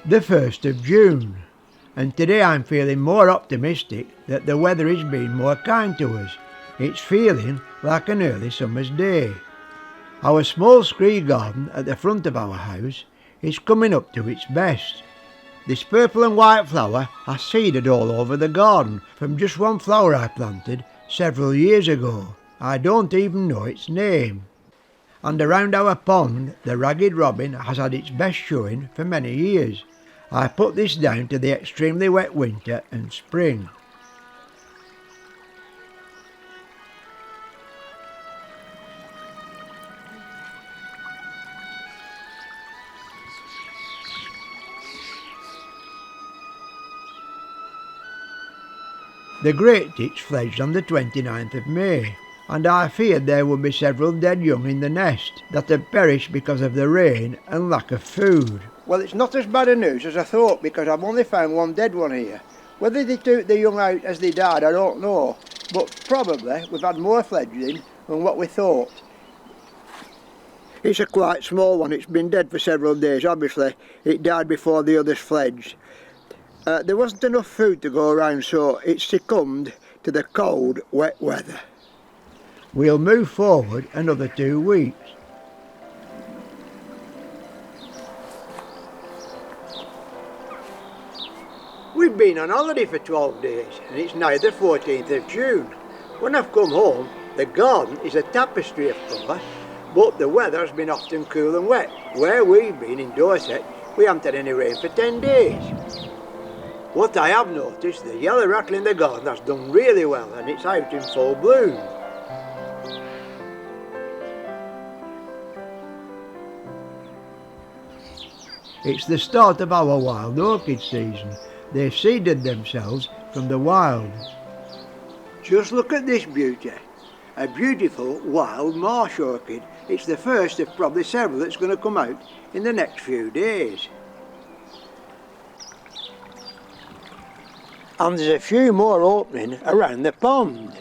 The 1st of June, and today I'm feeling more optimistic that the weather is being more kind to us. It's feeling like an early summer's day. Our small scree garden at the front of our house is coming up to its best. This purple and white flower has seeded all over the garden from just one flower I planted several years ago. I don't even know its name. And around our pond the ragged robin has had its best showing for many years. I put this down to the extremely wet winter and spring. The great tits fledged on the 29th of May, and I feared there would be several dead young in the nest that had perished because of the rain and lack of food. Well, it's not as bad a news as I thought, because I've only found one dead one here. Whether they took the young out as they died, I don't know, but probably we've had more fledgling than what we thought. It's a quite small one. It's been dead for several days. Obviously it died before the others fledged. There wasn't enough food to go around, so it succumbed to the cold, wet weather. We'll move forward another 2 weeks. We've been on holiday for 12 days and it's now the 14th of June. When I've come home, the garden is a tapestry of colour, but the weather has been often cool and wet. Where we've been in Dorset, we haven't had any rain for 10 days. What I have noticed, the yellow rattle in the garden has done really well and it's out in full bloom. It's the start of our wild orchid season. They've seeded themselves from the wild. Just look at this beauty. A beautiful wild marsh orchid. It's the first of probably several that's going to come out in the next few days. And there's a few more opening around the pond.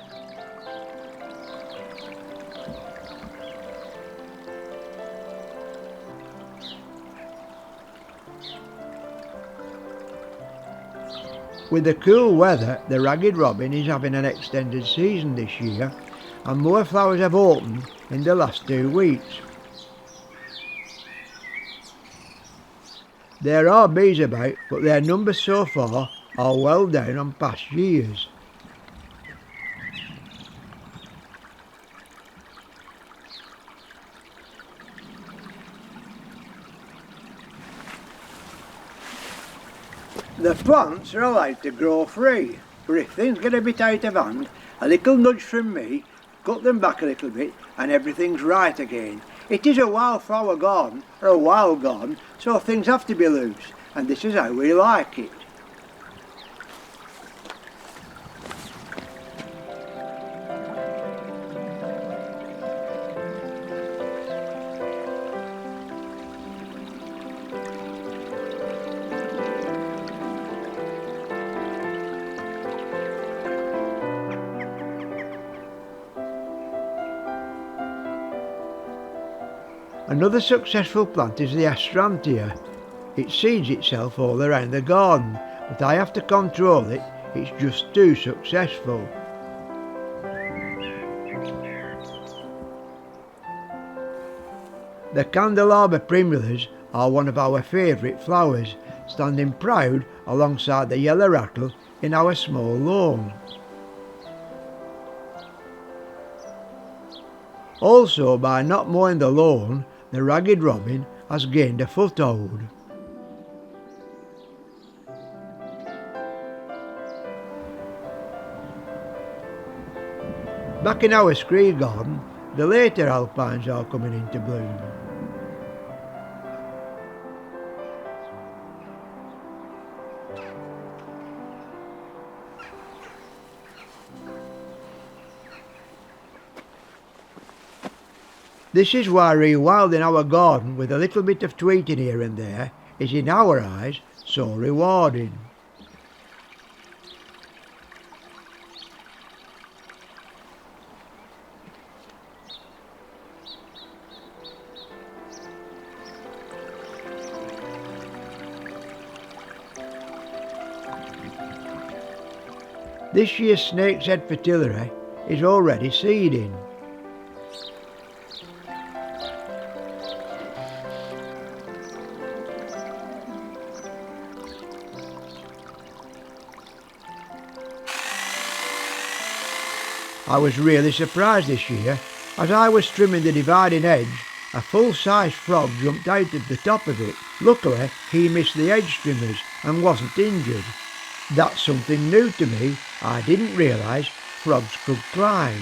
With the cool weather, the ragged robin is having an extended season this year, and more flowers have opened in the last 2 weeks. There are bees about, but their numbers so far are well down on past years. The plants are allowed to grow free, but if things get a bit out of hand, a little nudge from me, cut them back a little bit and everything's right again. It is a wildflower garden, or a wild garden, so things have to be loose, and this is how we like it. Another successful plant is the astrantia. It seeds itself all around the garden, but I have to control it, it's just too successful. The candelabra primulas are one of our favourite flowers, standing proud alongside the yellow rattle in our small lawn. Also, by not mowing the lawn, the ragged robin has gained a foothold. Back in our scree garden, the later alpines are coming into bloom. This is why rewilding our garden with a little bit of tweeting here and there is, in our eyes, so rewarding. This year's snake's head fritillary is already seeding. I was really surprised this year. As I was trimming the dividing edge, a full-sized frog jumped out of the top of it. Luckily, he missed the edge trimmers and wasn't injured. That's something new to me. I didn't realise frogs could climb.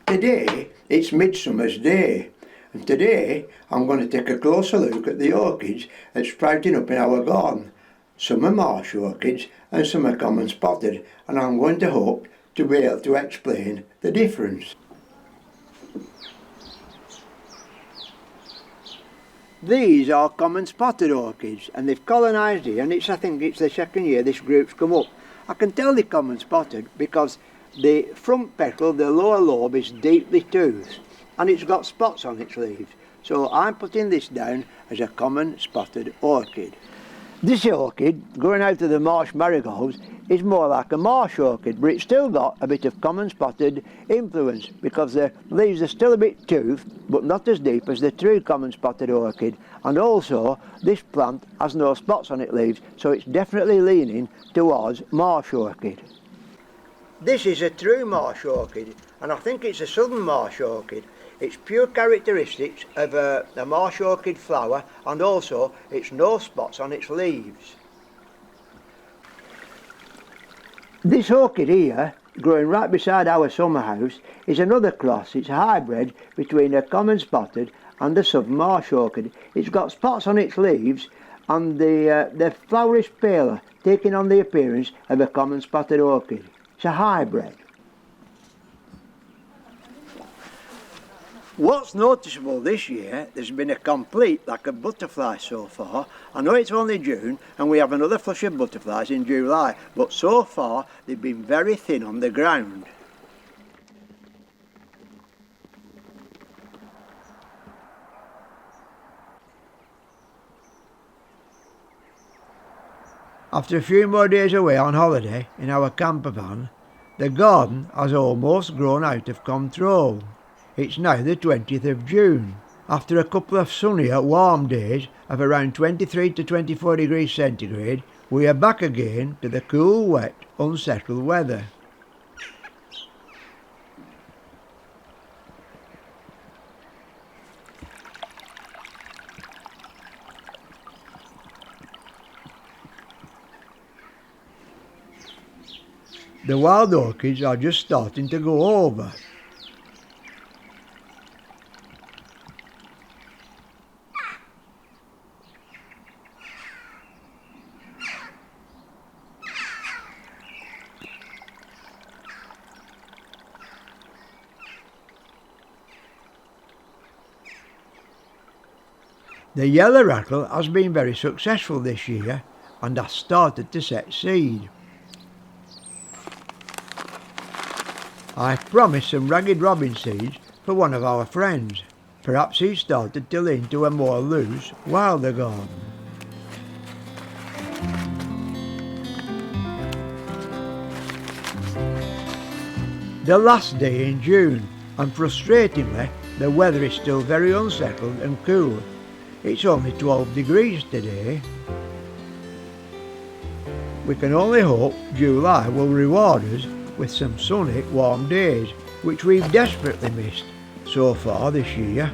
Today it's Midsummer's Day, and today I'm going to take a closer look at the orchids that's sprouting up in our garden. Some are marsh orchids and some are common spotted, and I'm going to hope to be able to explain the difference. These are common spotted orchids, and they've colonised here, and I think it's the second year this group's come up. I can tell they're common spotted because the front petal, the lower lobe, is deeply toothed and it's got spots on its leaves. So I'm putting this down as a common spotted orchid. This orchid, growing out of the marsh marigolds, is more like a marsh orchid, but it's still got a bit of common spotted influence because the leaves are still a bit toothed, but not as deep as the true common spotted orchid. And also, this plant has no spots on its leaves, so it's definitely leaning towards marsh orchid. This is a true marsh orchid, and I think it's a southern marsh orchid. It's pure characteristics of a marsh orchid flower, and also it's no spots on its leaves. This orchid here, growing right beside our summer house, is another cross. It's a hybrid between a common spotted and a southern marsh orchid. It's got spots on its leaves, and the flower is paler, taking on the appearance of a common spotted orchid. It's a hybrid. What's noticeable this year, there's been a complete lack of butterflies so far. I know it's only June and we have another flush of butterflies in July, but so far they've been very thin on the ground. After a few more days away on holiday in our camper van, the garden has almost grown out of control. It's now the 20th of June. After a couple of sunnier, warm days of around 23 to 24 degrees centigrade, we are back again to the cool, wet, unsettled weather. The wild orchids are just starting to go over. The yellow rattle has been very successful this year and has started to set seed. I've promised some ragged robin seeds for one of our friends. Perhaps he's started to lean to a more loose, wilder garden. The last day in June, and frustratingly, the weather is still very unsettled and cool. It's only 12 degrees today. We can only hope July will reward us with some sunny, warm days, which we've desperately missed so far this year.